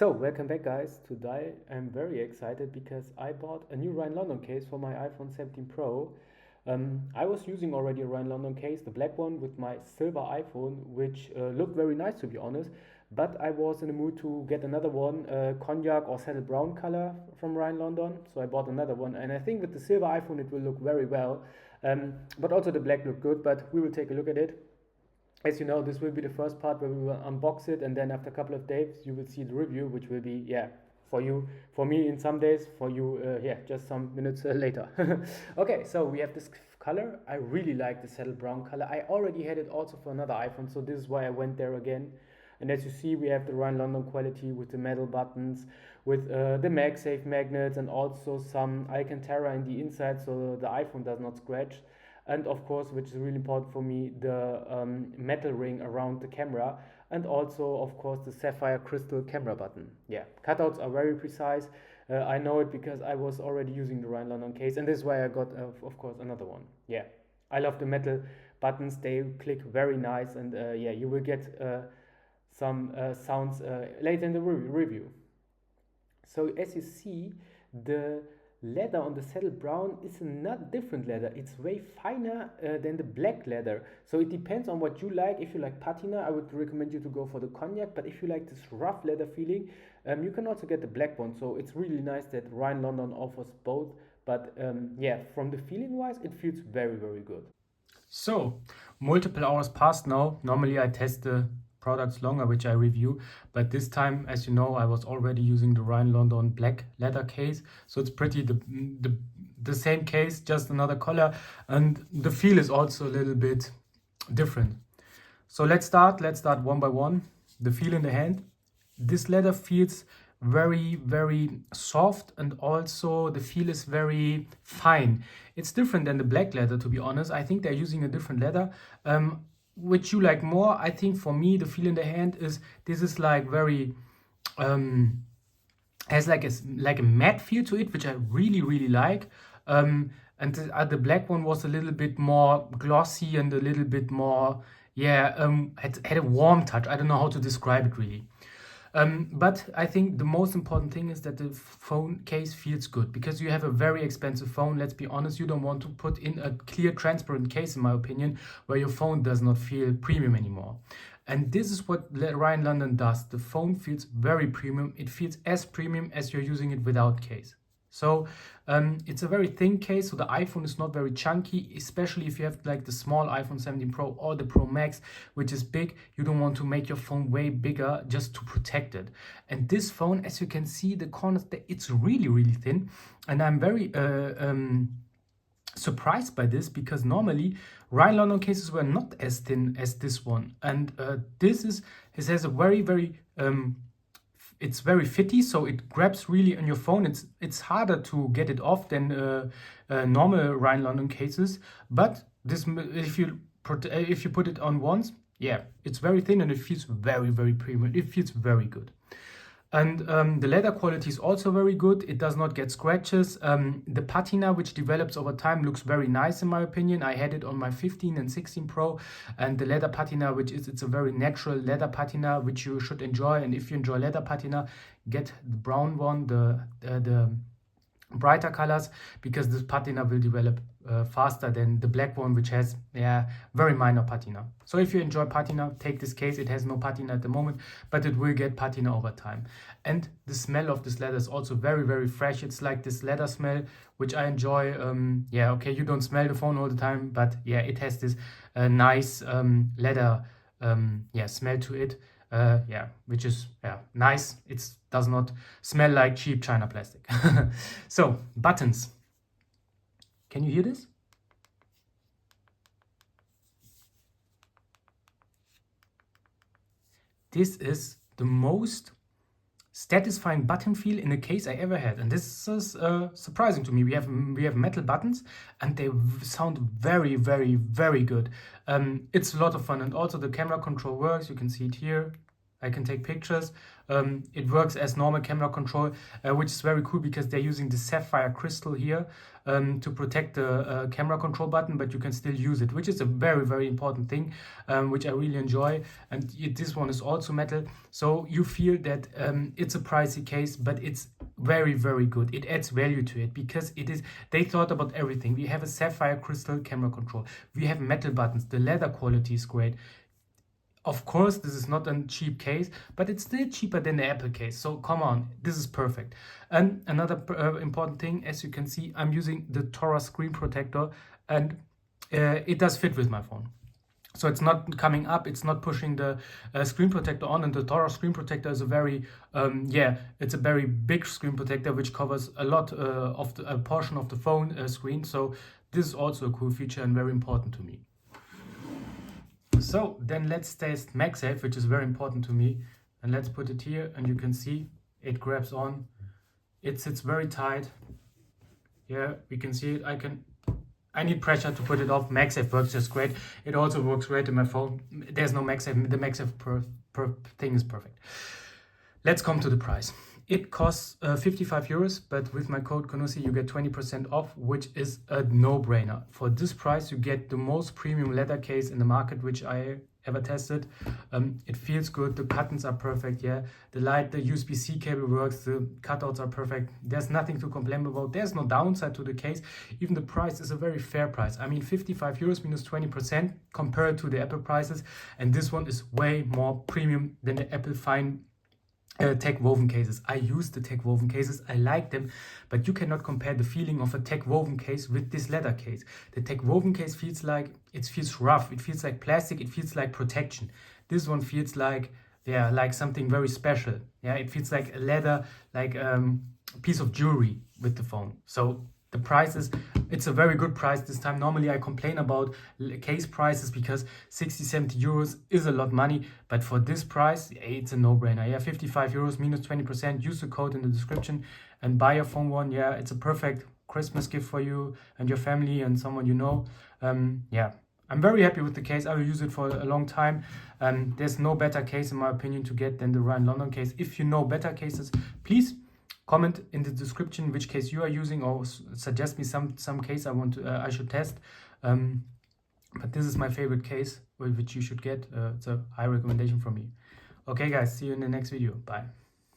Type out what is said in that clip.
So, welcome back, guys. Today I'm very excited because I bought a new Ryan London case for my iPhone 17 Pro. I was using already a Ryan London case, the black one with my silver iPhone, which looked very nice to be honest. But I was in the mood to get another one, cognac or saddle brown color from Ryan London. So I bought another one, and I think with the silver iPhone it will look very well. But also the black looked good. But we will take a look at it. As you know, this will be the first part where we will unbox it, and then after a couple of days you will see the review, which will be, yeah, for you, for me in some days, for you, yeah, just some minutes later. Okay, so we have this color. I really like the saddle brown color. I already had it also for another iPhone, so this is why I went there again. And as you see, we have the Ryan London quality with the metal buttons, with the MagSafe magnets, and also some Alcantara in the inside so the iPhone does not scratch. And of course, which is really important for me, the metal ring around the camera, and also of course the sapphire crystal camera button. Yeah, cutouts are very precise. I know it because I was already using the Ryan London case, and this is why I got of course another one. Yeah, I love the metal buttons. They click very nice, and yeah, you will get some sounds later in the review. So as you see, the leather on the saddle brown is a not different leather. It's way finer than the black leather. So it depends on what you like. If you like patina, I would recommend you to go for the cognac. But if you like this rough leather feeling, you can also get the black one. So it's really nice that Ryan London offers both. But yeah, from the feeling wise, it feels very, very good. So, multiple hours passed now. Normally I test the products longer, which I review, but this time, as you know, I was already using the Ryan London black leather case, so it's pretty the same case, just another color, and the feel is also a little bit different. So let's start one by one. The feel in the hand. This leather feels very soft, and also the feel is very fine. It's different than the black leather, to be honest. I think they're using a different leather. Which you like more? I think for me the feel in the hand is this is like very has like a matte feel to it, which I really like. And the black one was a little bit more glossy and a little bit more, yeah, had a warm touch. I don't know how to describe it really. But I think the most important thing is that the phone case feels good, because you have a very expensive phone. Let's be honest, you don't want to put in a clear, transparent case, in my opinion, where your phone does not feel premium anymore. And this is what Ryan London does. The phone feels very premium. It feels as premium as you're using it without case. So it's a very thin case, so the iPhone is not very chunky, especially if you have like the small iPhone 17 Pro or the Pro Max, which is big. You don't want to make your phone way bigger just to protect it. And this phone, as you can see, the corners, it's really thin. And I'm very surprised by this, because normally Ryan London cases were not as thin as this one. And this has a very it's very fitty, so it grabs really on your phone. It's harder to get it off than normal Ryan London cases. But this, if you put it on once, yeah, it's very thin and it feels very premium. It feels very good. And the leather quality is also very good. It does not get scratches. The patina, which develops over time, looks very nice in my opinion. I had it on my 15 and 16 Pro, and the leather patina, it's a very natural leather patina, which you should enjoy. And if you enjoy leather patina, get the brown one, the brighter colors, because this patina will develop faster than the black one, which has, yeah, very minor patina. So if you enjoy patina, take this case. It has no patina at the moment, but it will get patina over time. And the smell of this leather is also very fresh. It's like this leather smell, which I enjoy. Yeah, okay, you don't smell the phone all the time, but yeah, it has this nice leather yeah, smell to it. Yeah, which is, yeah, nice. It does not smell like cheap China plastic. So, buttons. Can you hear this? This is the most satisfying button feel in a case I ever had, and this is surprising to me. We have metal buttons, and they sound very good. It's a lot of fun, and also the camera control works. You can see it here. I can take pictures. It works as normal camera control, which is very cool because they're using the sapphire crystal here to protect the camera control button, but you can still use it, which is a very, very important thing, which I really enjoy. And this one is also metal. So you feel that it's a pricey case, but it's very, very good. It adds value to it because they thought about everything. We have a sapphire crystal camera control. We have metal buttons. The leather quality is great. Of course, this is not a cheap case, but it's still cheaper than the Apple case. So come on, this is perfect. And another important thing, as you can see, I'm using the Torah screen protector, and it does fit with my phone. So it's not coming up, it's not pushing the screen protector on, and the Torah screen protector is a very, it's a very big screen protector which covers a lot of a portion of the phone screen. So this is also a cool feature and very important to me. So then let's test MagSafe, which is very important to me. And let's put it here, and you can see it grabs on. It sits very tight. Yeah, we can see it. I need pressure to put it off. MagSafe works just great. It also works great in my phone. There's no MagSafe. The MagSafe thing is perfect. Let's come to the price. It costs 55 euros, but with my code Conussi you get 20% off, which is a no-brainer. For this price you get the most premium leather case in the market, which I ever tested. It feels good, the buttons are perfect, yeah. The USB-C cable works, the cutouts are perfect. There's nothing to complain about. There's no downside to the case. Even the price is a very fair price. I mean, 55 euros minus 20% compared to the Apple prices, and this one is way more premium than the Apple Fine tech woven cases. I use the tech woven cases, I like them, but you cannot compare the feeling of a tech woven case with this leather case. The tech woven case feels rough, it feels like plastic, it feels like protection. This one feels like, yeah, like something very special. Yeah, it feels like a leather, like piece of jewelry with the phone. So the prices, it's a very good price this time. Normally I complain about case prices because 60-70 euros is a lot of money, but for this price it's a no-brainer. Yeah, 55 euros minus 20%. Use the code in the description and buy your phone one. Yeah, it's a perfect Christmas gift for you and your family and someone you know. Yeah, I'm very happy with the case. I will use it for a long time. There's no better case in my opinion to get than the Ryan London case. If you know better cases, please comment in the description which case you are using, or suggest me some case I should test. But this is my favorite case which you should get. It's a high recommendation from me. Okay guys, see you in the next video. Bye.